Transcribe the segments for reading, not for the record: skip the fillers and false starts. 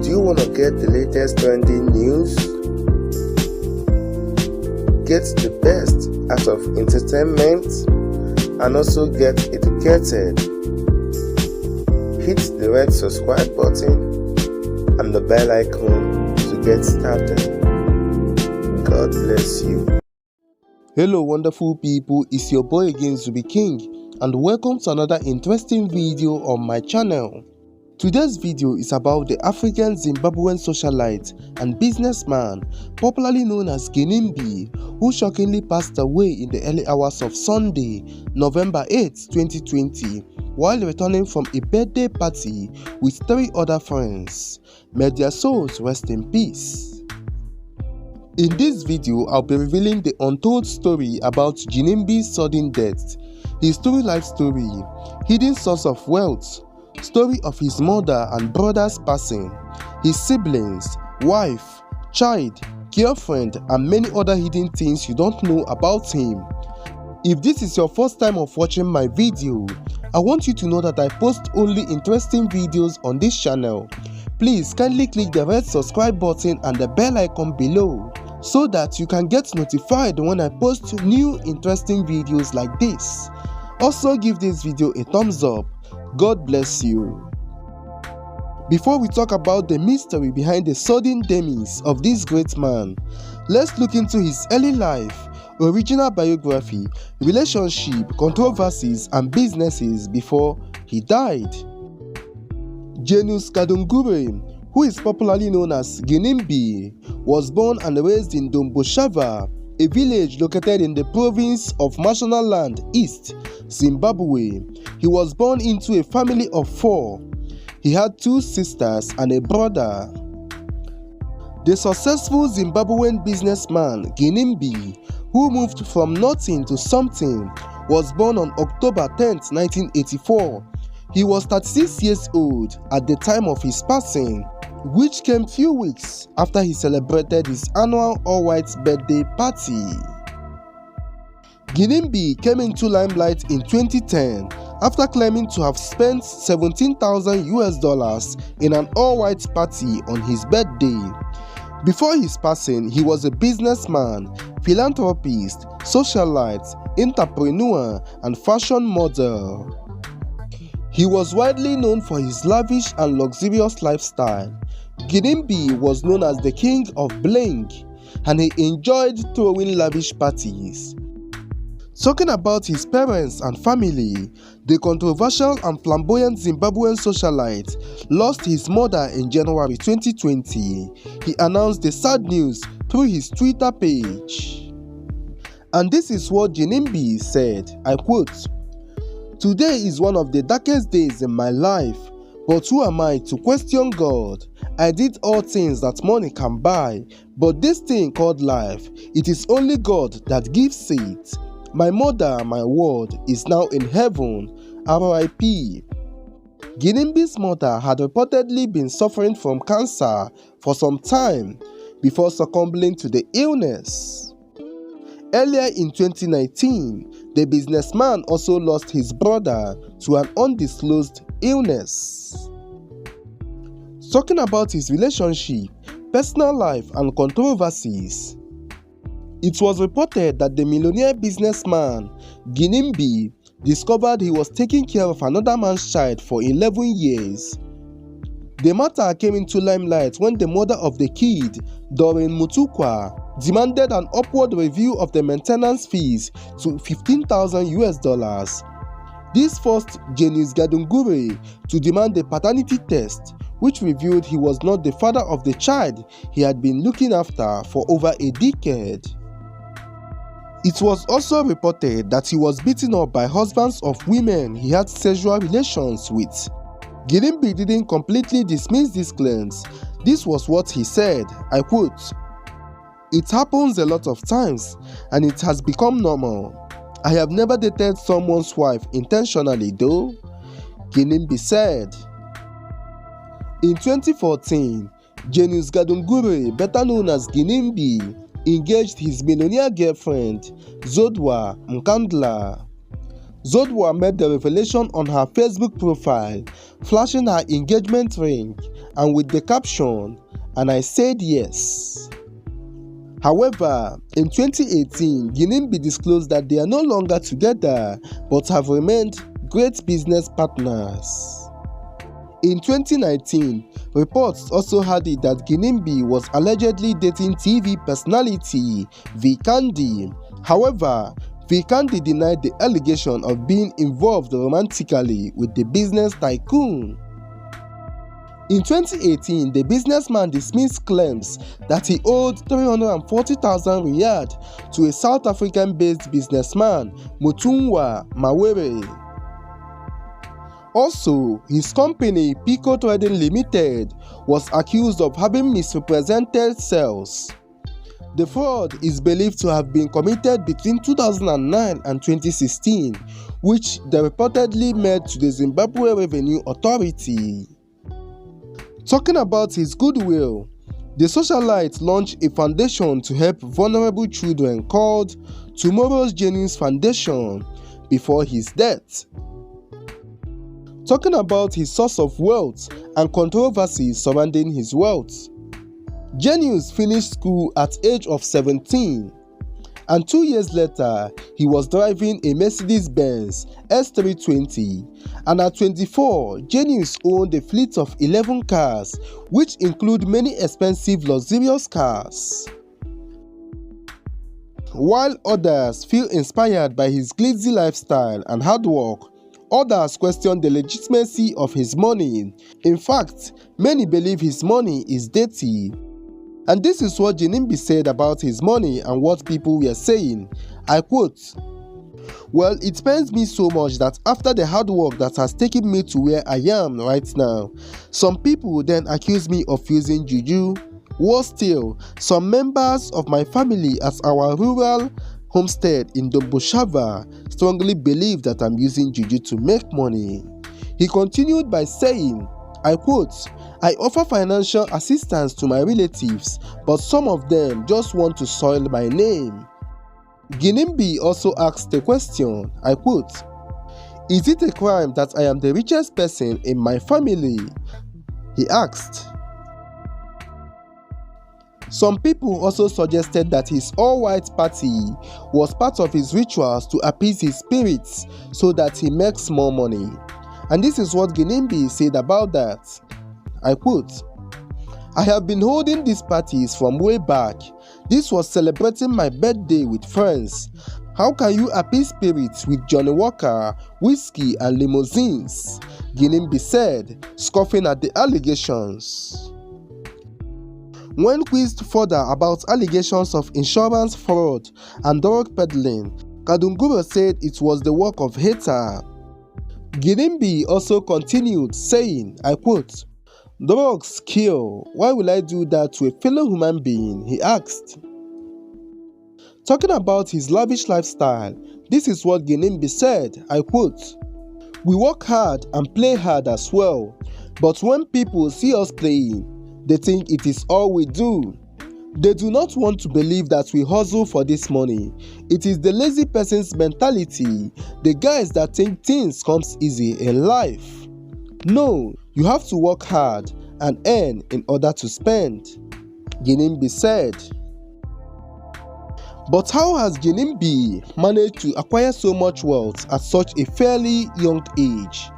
Do you want to get the latest trending news? Get the best out of entertainment and also get educated? Hit the red subscribe button and the bell icon to get started. God bless you. Hello wonderful people, it's your boy again Zubi King, and welcome to another interesting video on my channel. Today's video is about the African Zimbabwean socialite and businessman popularly known as Ginimbi, who shockingly passed away in the early hours of Sunday, November 8, 2020, while returning from a birthday party with 3 other friends. May their souls rest in peace. In this video, I'll be revealing the untold story about Ginimbi's sudden death, his true life story, hidden source of wealth, story of his mother and brother's passing, his siblings, wife, child, girlfriend, and many other hidden things you don't know about him. If this is your first time of watching my video, I want you to know that I post only interesting videos on this channel. Please kindly click the red subscribe button and the bell icon below so that you can get notified when I post new interesting videos like this. Also give this video a thumbs up. God bless you. Before we talk about the mystery behind the sudden demise of this great man, let's look into his early life, original biography, relationship, controversies, and businesses before he died. Kadungure, who is popularly known as Ginimbi, was born and raised in Domboshava, a village located in the province of Mashonaland East, Zimbabwe. He was born into a family of 4. He had 2 sisters and a brother. The successful Zimbabwean businessman Ginimbi, who moved from nothing to something, was born on October 10, 1984. He was 36 years old at the time of his passing, which came few weeks after he celebrated his annual all-white birthday party. Ginimbi came into limelight in 2010 after claiming to have spent $17,000 in an all-white party on his birthday. Before his passing, he was a businessman, philanthropist, socialite, entrepreneur, and fashion model. He was widely known for his lavish and luxurious lifestyle. Ginimbi was known as the king of bling, and he enjoyed throwing lavish parties. Talking about his parents and family, the controversial and flamboyant Zimbabwean socialite lost his mother in January 2020. He announced the sad news through his Twitter page. And this is what Ginimbi said, I quote, "Today is one of the darkest days in my life, but who am I to question God? I did all things that money can buy, but this thing called life, it is only God that gives it. My mother, my world, is now in heaven, RIP. Ginimbi's mother had reportedly been suffering from cancer for some time before succumbing to the illness. Earlier in 2019, the businessman also lost his brother to an undisclosed illness. Talking about his relationship, personal life, and controversies, it was reported that the millionaire businessman Ginimbi discovered he was taking care of another man's child for 11 years. The matter came into limelight when the mother of the kid, Doreen Mutukwa, demanded an upward review of the maintenance fees to $15,000. This forced Kadungure to demand a paternity test, which revealed he was not the father of the child he had been looking after for over a decade. It was also reported that he was beaten up by husbands of women he had sexual relations with. Ginimbi didn't completely dismiss these claims. This was what he said, I quote, "It happens a lot of times and it has become normal. I have never dated someone's wife intentionally though," Ginimbi said. In 2014, Kadungure, better known as Ginimbi, engaged his millionaire girlfriend, Zodwa Mkandla. Zodwa made the revelation on her Facebook profile, flashing her engagement ring and with the caption, "And I said yes." However, in 2018, Ginimbi disclosed that they are no longer together but have remained great business partners. In 2019, reports also had it that Ginimbi was allegedly dating TV personality Vikandi. However, Vikandi denied the allegation of being involved romantically with the business tycoon. In 2018, the businessman dismissed claims that he owed 340,000 riyad to a South African-based businessman, Mutungwa Mawere. Also, his company, Pico Trading Limited, was accused of having misrepresented sales. The fraud is believed to have been committed between 2009 and 2016, which they reportedly made to the Zimbabwe Revenue Authority. Talking about his goodwill, the socialite launched a foundation to help vulnerable children called Tomorrow's Genius Foundation before his death. Talking about his source of wealth and controversies surrounding his wealth, Genius finished school at age of 17, and 2 years later, he was driving a Mercedes-Benz S320, and at 24, Genius owned a fleet of 11 cars, which include many expensive luxurious cars. While others feel inspired by his glitzy lifestyle and hard work, others question the legitimacy of his money. In fact, many believe his money is dirty. And this is what Ginimbi said about his money and what people were saying. I quote, "Well, it pains me so much that after the hard work that has taken me to where I am right now, some people then accuse me of using juju. Worse still, some members of my family at our rural homestead in Domboshava strongly believe that I'm using juju to make money." He continued by saying, I quote, "I offer financial assistance to my relatives, but some of them just want to soil my name." Ginimbi also asked the question, I quote, "Is it a crime that I am the richest person in my family?" he asked. Some people also suggested that his all-white party was part of his rituals to appease his spirits so that he makes more money. And this is what Ginimbi said about that. I quote, "I have been holding these parties from way back. This was celebrating my birthday with friends. How can you appease spirits with Johnny Walker, whiskey and limousines?" Ginimbi said, scoffing at the allegations. When quizzed further about allegations of insurance fraud and drug peddling, Kadungure said it was the work of hater. Ginimbi also continued saying, I quote, "Drugs kill. Why will I do that to a fellow human being?" he asked. Talking about his lavish lifestyle, this is what Ginimbi said, I quote, "We work hard and play hard as well, but when people see us playing, they think it is all we do. They do not want to believe that we hustle for this money. It is the lazy person's mentality, the guys that think things comes easy in life. No, you have to work hard and earn in order to spend," Ginimbi said. But how has Ginimbi managed to acquire so much wealth at such a fairly young age?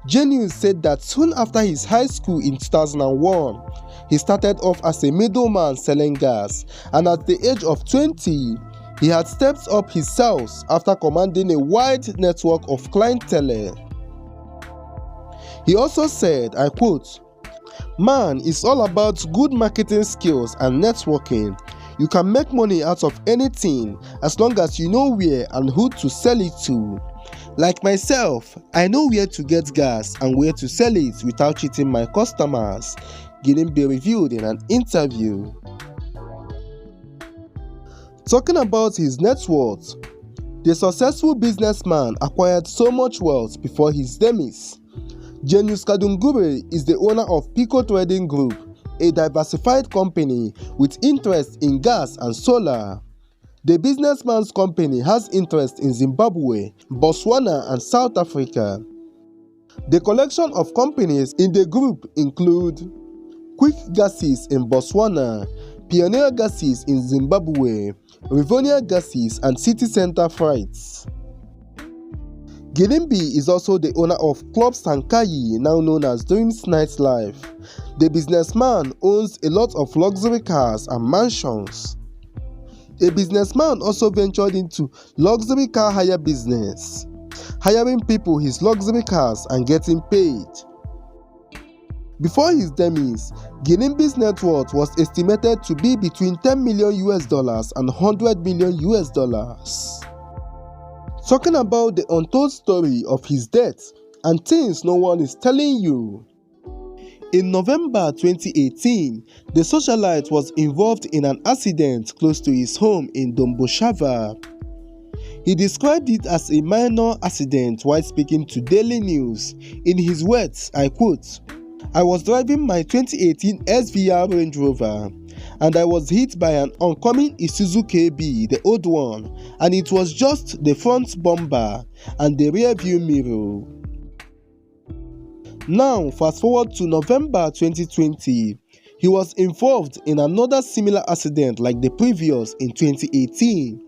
Genius said that soon after his high school in 2001, he started off as a middleman selling gas, and at the age of 20, he had stepped up his sales after commanding a wide network of clientele. He also said, I quote, "Man, it's all about good marketing skills and networking. You can make money out of anything as long as you know where and who to sell it to. Like myself, I know where to get gas and where to sell it without cheating my customers," Ginimbi revealed in an interview. Talking about his net worth, the successful businessman acquired so much wealth before his demise. Genius Kadungure is the owner of Pico Trading Group, a diversified company with interest in gas and solar. The businessman's company has interest in Zimbabwe, Botswana, and South Africa. The collection of companies in the group include Quick Gases in Botswana, Pioneer Gases in Zimbabwe, Rivonia Gases, and City Center Freights. Ginimbi is also the owner of Club Sankayi, now known as Dreams Nightlife. The businessman owns a lot of luxury cars and mansions. A businessman also ventured into luxury car hire business, hiring people his luxury cars and getting paid. Before his demise, Ginimbi's net worth was estimated to be between $10 million and $100 million. Talking about the untold story of his death and things no one is telling you. In November 2018, the socialite was involved in an accident close to his home in Domboshava. He described it as a minor accident while speaking to Daily News. In his words, I quote, "I was driving my 2018 SVR Range Rover and I was hit by an oncoming Isuzu KB, the old one, and it was just the front bumper and the rear view mirror." Now, fast forward to November 2020, he was involved in another similar accident like the previous in 2018,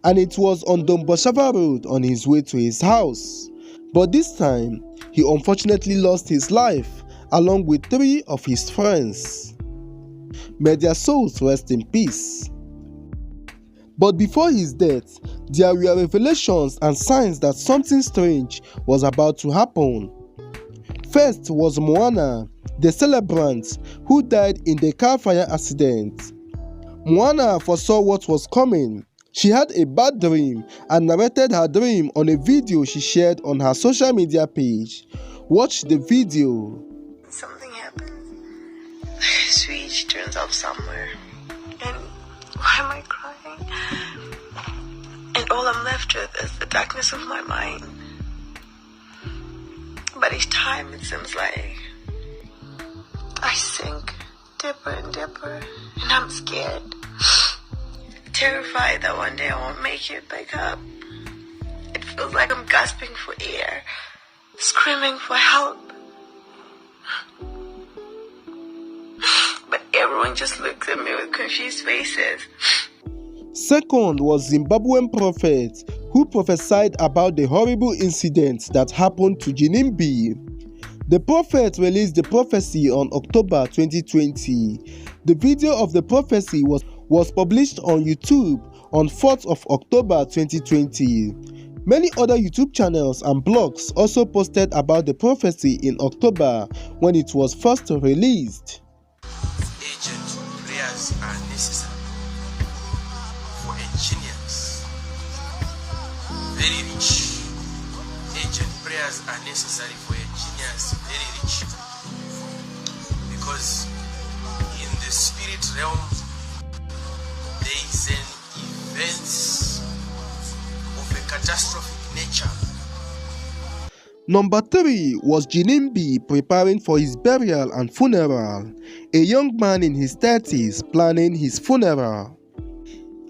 and it was on Domboshava Road on his way to his house. But this time, he unfortunately lost his life along with 3 of his friends. May their souls rest in peace. But before his death, there were revelations and signs that something strange was about to happen. First was Moana, the celebrant who died in the car fire accident. Moana foresaw what was coming. She had a bad dream and narrated her dream on a video she shared on her social media page. Watch the video. Something happens. A switch turns off somewhere. And why am I crying? And all I'm left with is the darkness of my mind. But each time it seems like I sink deeper and deeper, and I'm scared, terrified that one day I won't make it back up. It feels like I'm gasping for air, screaming for help. But everyone just looks at me with confused faces. Second was Zimbabwean prophet who prophesied about the horrible incident that happened to Ginimbi. The prophet released the prophecy on October 2020. The video of the prophecy was published on YouTube on 4th of October 2020. Many other YouTube channels and blogs also posted about the prophecy in October when it was first released. Urgent prayers are necessary for a genius, very rich. Urgent prayers are necessary for a genius, very rich. Because in the spirit realm, there is an event of a catastrophic nature. Number 3 was Ginimbi preparing for his burial and funeral. A young man in his 30s planning his funeral.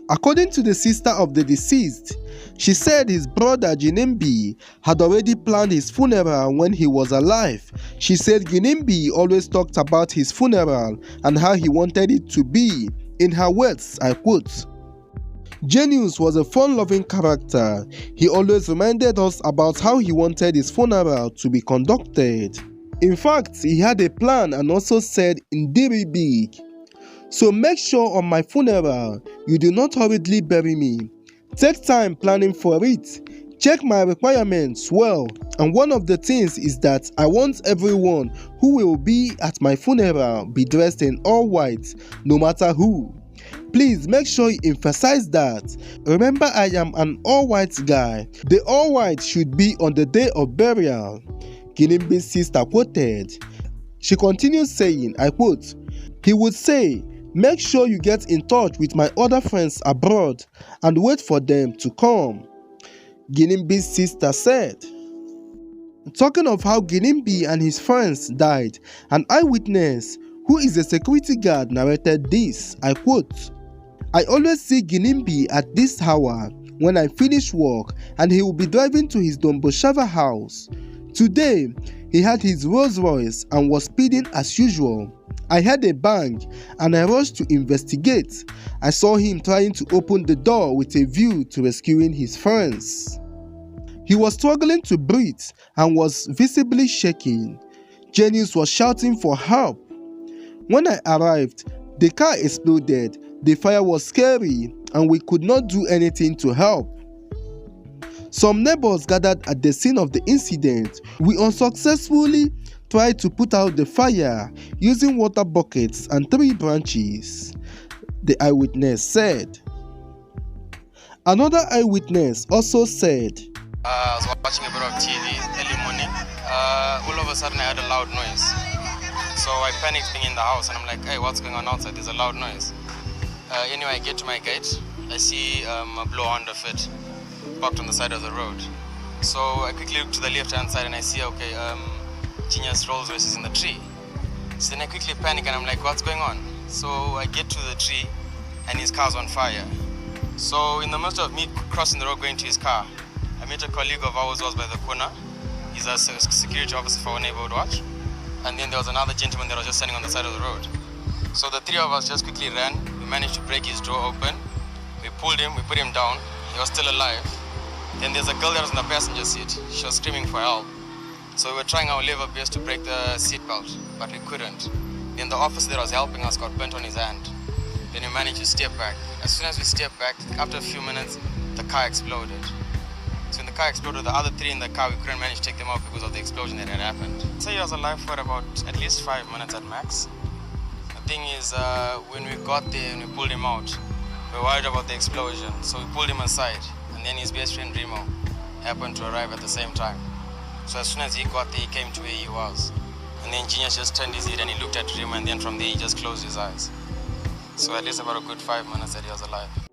According to the sister of the deceased, she said his brother Ginimbi had already planned his funeral when he was alive. She said Ginimbi always talked about his funeral and how he wanted it to be. In her words, I quote, "Genius was a fun-loving character. He always reminded us about how he wanted his funeral to be conducted. In fact, he had a plan and also said, 'Ndiri big. So make sure on my funeral, you do not hurriedly bury me. Take time planning for it. Check my requirements well. And one of the things is that I want everyone who will be at my funeral be dressed in all white, no matter who. Please make sure you emphasize that. Remember, I am an all-white guy. The all-white should be on the day of burial," Ginimbi's sister quoted. She continues saying, I quote, "He would say, make sure you get in touch with my other friends abroad and wait for them to come," Ginimbi's sister said. Talking of how Ginimbi and his friends died, an eyewitness who is a security guard narrated this, I quote, I always see Ginimbi at this hour when I finish work and he will be driving to his Domboshava house. Today, he had his Rolls Royce and was speeding as usual. I heard a bang and I rushed to investigate. I saw him trying to open the door with a view to rescuing his friends. He was struggling to breathe and was visibly shaking. Janice was shouting for help. When I arrived, the car exploded. The fire was scary and we could not do anything to help. Some neighbors gathered at the scene of the incident. We unsuccessfully tried to put out the fire using water buckets and tree branches, the eyewitness said. Another eyewitness also said, I was watching a bit of TV early morning. All of a sudden I heard a loud noise. So I panicked being in the house and I'm like, hey, what's going on outside? There's a loud noise. Anyway, I get to my gate. I see a Blue Honda Fit parked on the side of the road. So I quickly look to the left hand side and I see, okay, Genius Rolls Royce is in the tree. So then I quickly panic and I'm like, what's going on? So I get to the tree and his car's on fire. So in the midst of me crossing the road going to his car, I met a colleague of ours who was by the corner. He's a security officer for our neighborhood watch. And then there was another gentleman that was just standing on the side of the road. So the three of us just quickly ran. We managed to break his door open. We pulled him, we put him down. He was still alive. Then there's a girl that was in the passenger seat. She was screaming for help. So we were trying our level best to break the seatbelt, but we couldn't. Then the officer that was helping us got burnt on his hand. Then we managed to step back. As soon as we stepped back, after a few minutes, the car exploded. So when the car exploded, the other three in the car, we couldn't manage to take them out because of the explosion that had happened. So he was alive for about at least 5 minutes at max. The thing is, when we got there and we pulled him out, we were worried about the explosion. So we pulled him aside, and then his best friend Remo happened to arrive at the same time. So as soon as he got there, he came to where he was. And the engineer just turned his head and he looked at Remo, and then from there he just closed his eyes. So at least about a good 5 minutes that he was alive.